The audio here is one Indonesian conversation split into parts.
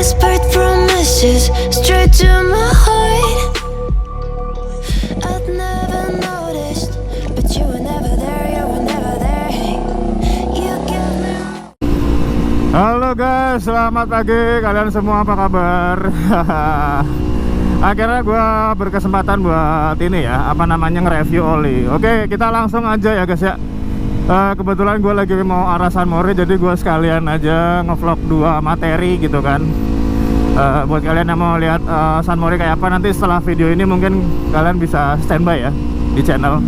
whispered promises straight to my heart. I'd never noticed, but you were never there, you were never there. You give me. Halo guys, selamat pagi. Kalian semua apa kabar? Akhirnya gue berkesempatan buat ini ya, apa namanya, nge-review oli. Oke, kita langsung aja ya guys ya. Kebetulan gue lagi mau arah San Mori, jadi gue sekalian aja ngevlog 2 materi gitu kan. Buat kalian yang mau lihat San Mori kayak apa, nanti setelah video ini mungkin kalian bisa standby ya di channel.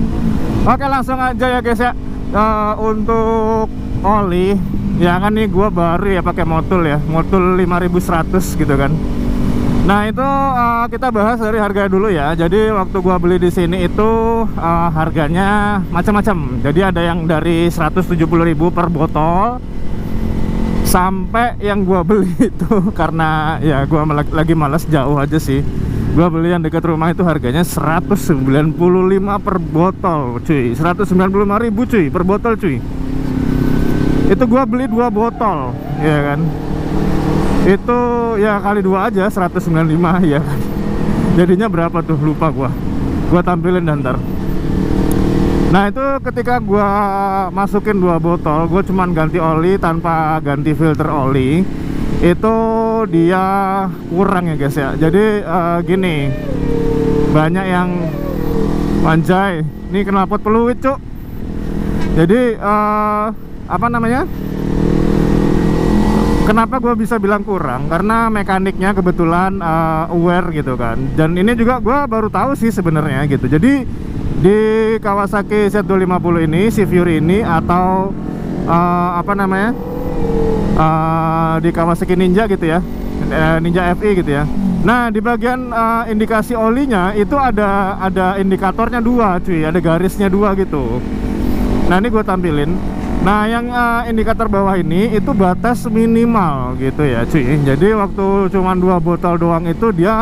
Oke, langsung aja ya guys ya. Untuk oli, ya kan nih gue baru ya pakai motul ya, motul 5100 gitu kan. Nah itu kita bahas dari harga dulu ya. Jadi waktu gua beli di sini itu harganya macam-macam. Jadi ada yang dari 170.000 per botol sampai yang gua beli itu karena ya gua lagi malas jauh aja sih. Gua beli yang dekat rumah itu harganya 195 per botol, cuy. 195.000 cuy per botol cuy. Itu gua beli 2 botol, ya kan. Itu ya kali 2 aja 195 ya kan. Jadinya berapa tuh, lupa gua tampilin dan ntar. Nah itu ketika gua masukin 2 botol, gua cuman ganti oli tanpa ganti filter oli. Itu dia kurang ya guys ya. Jadi gini, banyak yang anjay, ini knalpot peluit cuk. Jadi apa namanya, kenapa gue bisa bilang kurang? Karena mekaniknya kebetulan aware gitu kan. Dan ini juga gue baru tahu sih sebenarnya gitu. Jadi di Kawasaki Z250 ini, si Fury ini, atau apa namanya, di Kawasaki Ninja gitu ya, Ninja FI gitu ya. Nah di bagian indikasi olinya itu ada indikatornya 2 cuy, ada garisnya 2 gitu. Nah ini gue tampilin. Nah yang indikator bawah ini itu batas minimal gitu ya cuy. Jadi waktu cuman 2 botol doang itu dia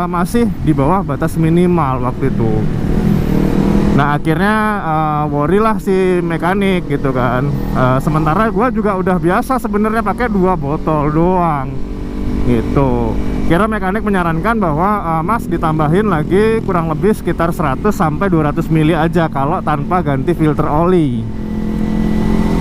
masih di bawah batas minimal waktu itu. Nah akhirnya worry lah si mekanik gitu kan. Sementara gua juga udah biasa sebenarnya pakai 2 botol doang gitu. Kira mekanik menyarankan bahwa mas ditambahin lagi kurang lebih sekitar 100 sampai 200 mili aja kalau tanpa ganti filter oli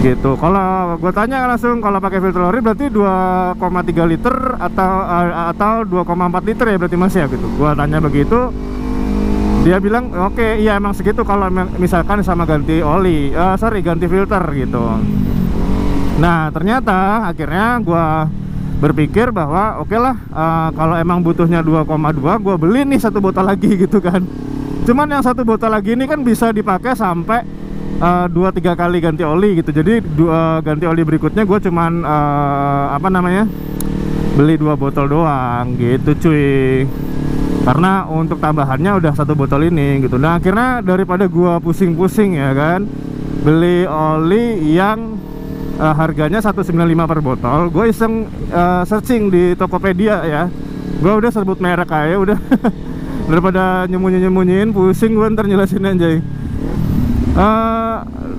gitu. Kalau gue tanya langsung, kalau pakai filter oli berarti 2,3 liter atau 2,4 liter ya berarti mas ya gitu. Gue tanya begitu, dia bilang oke, iya emang segitu kalau misalkan sama ganti oli, ganti filter gitu. Nah ternyata akhirnya gue berpikir bahwa oke lah, kalau emang butuhnya 2,2, gue beli nih 1 botol lagi gitu kan. Cuman yang 1 botol lagi ini kan bisa dipakai sampai 2-3 kali ganti oli gitu. Jadi ganti oli berikutnya gue cuman apa namanya, beli 2 botol doang gitu cuy. Karena untuk tambahannya udah 1 botol ini gitu. Nah akhirnya daripada gue pusing-pusing ya kan, beli oli yang harganya 195 per botol, gue iseng searching di Tokopedia ya. Gue udah sebut merek aja udah. Daripada nyembunyi-nyembunyiin, pusing gue ntar jelasin aja.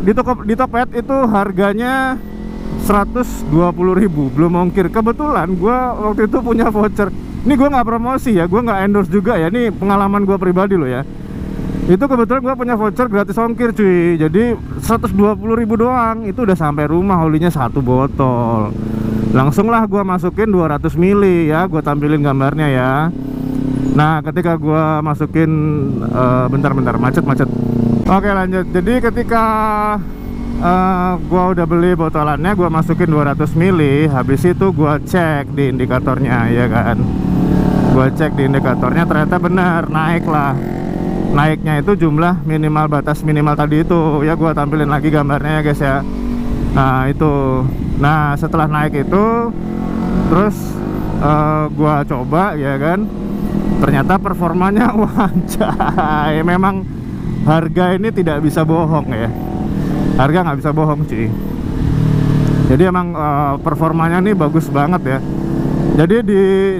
Di Tokped itu harganya 120.000 belum ongkir. Kebetulan gue waktu itu punya voucher. Ini gue nggak promosi ya, gue nggak endorse juga ya, ini pengalaman gue pribadi loh ya. Itu kebetulan gue punya voucher gratis ongkir cuy. Jadi 120.000 doang, itu udah sampai rumah olinya 1 botol. Langsung lah gue masukin 200 mili ya, gue tampilin gambarnya ya. Nah ketika gue masukin bentar macet. Oke lanjut. Jadi ketika gua udah beli botolannya, gua masukin 200 mili. Habis itu gua cek di indikatornya ya kan. Gua cek di indikatornya, ternyata benar, naik lah. Naiknya itu jumlah minimal, batas minimal tadi itu. Ya gua tampilin lagi gambarnya ya guys ya. Nah itu. Nah setelah naik itu, terus gua coba ya kan. Ternyata performanya wanjay. Memang harga ini tidak bisa bohong ya. Harga nggak bisa bohong cuy. Jadi emang performanya nih bagus banget ya. Jadi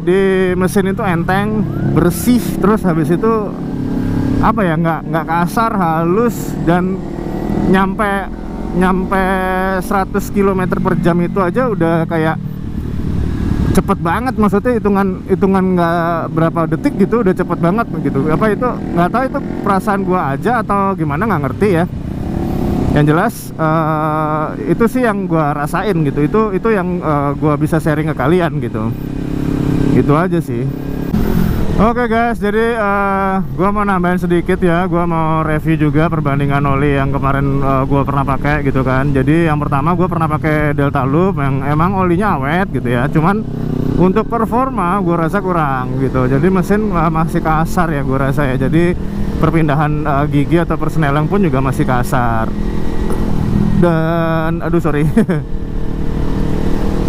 di mesin itu enteng, bersih, terus habis itu apa ya, nggak kasar, halus, dan nyampe 100 km per jam itu aja udah kayak cepet banget, maksudnya hitungan nggak berapa detik gitu udah cepet banget gitu. Apa itu nggak tahu, itu perasaan gua aja atau gimana, nggak ngerti ya. Yang jelas itu sih yang gua rasain gitu. Itu yang gua bisa sharing ke kalian gitu. Gitu aja sih. Oke guys, jadi gua mau nambahin sedikit ya. Gua mau review juga perbandingan oli yang kemarin gua pernah pakai gitu kan. Jadi yang pertama gua pernah pakai Delta Loop yang emang olinya awet gitu ya. Cuman untuk performa gua rasa kurang gitu. Jadi mesin masih kasar ya gua rasa ya. Jadi perpindahan gigi atau persneling pun juga masih kasar. Dan aduh sorry.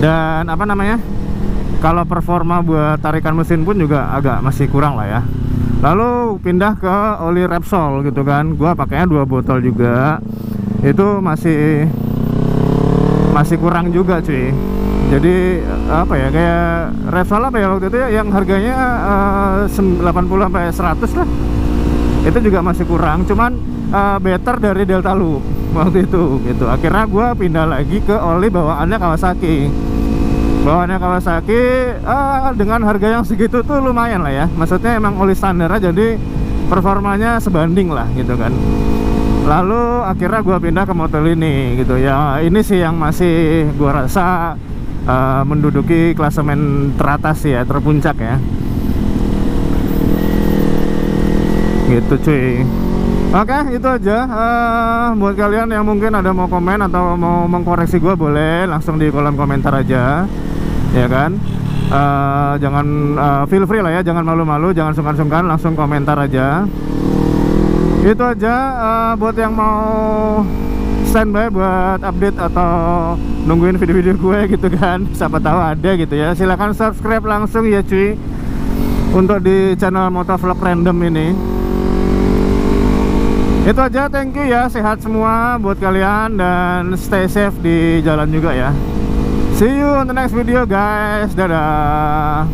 Dan apa namanya, kalau performa buat tarikan mesin pun juga agak masih kurang lah ya. Lalu pindah ke oli Repsol gitu kan. Gua pakainya 2 botol juga. Itu masih kurang juga cuy. Jadi apa ya, kayak Repsol apa ya waktu itu ya, yang harganya 80 sampai 100 lah. Itu juga masih kurang, cuman better dari Delta Loop waktu itu gitu. Akhirnya gue pindah lagi ke oli bawaannya Kawasaki. Dengan harga yang segitu tuh lumayan lah ya. Maksudnya emang oli standar aja, jadi performanya sebanding lah gitu kan. Lalu akhirnya gue pindah ke model ini gitu ya. Ini sih yang masih gue rasa menduduki klasemen teratas ya, terpuncak ya. Gitu cuy. Oke, itu aja. Buat kalian yang mungkin ada mau komen atau mau mengkoreksi gue, boleh langsung di kolom komentar aja, ya kan. Jangan feel free lah ya, jangan malu-malu, jangan sungkan-sungkan, langsung komentar aja. Itu aja. Buat yang mau standby buat update atau nungguin video-video gue gitu kan, siapa tahu ada gitu ya, silahkan subscribe langsung ya cuy, untuk di channel Motovlog Random ini. Itu aja, thank you ya, sehat semua buat kalian dan stay safe di jalan juga ya. See you on the next video guys, dadah.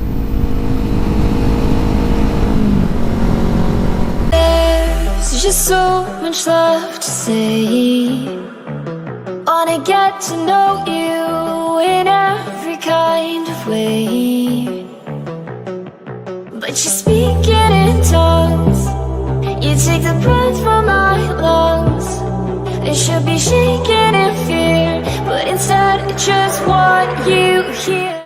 There's just so much left to say. Wanna get to know you in every kind of way, but you're speaking in tongues. You take the breath from my lungs. They should be shaking in fear, but instead I just want you here.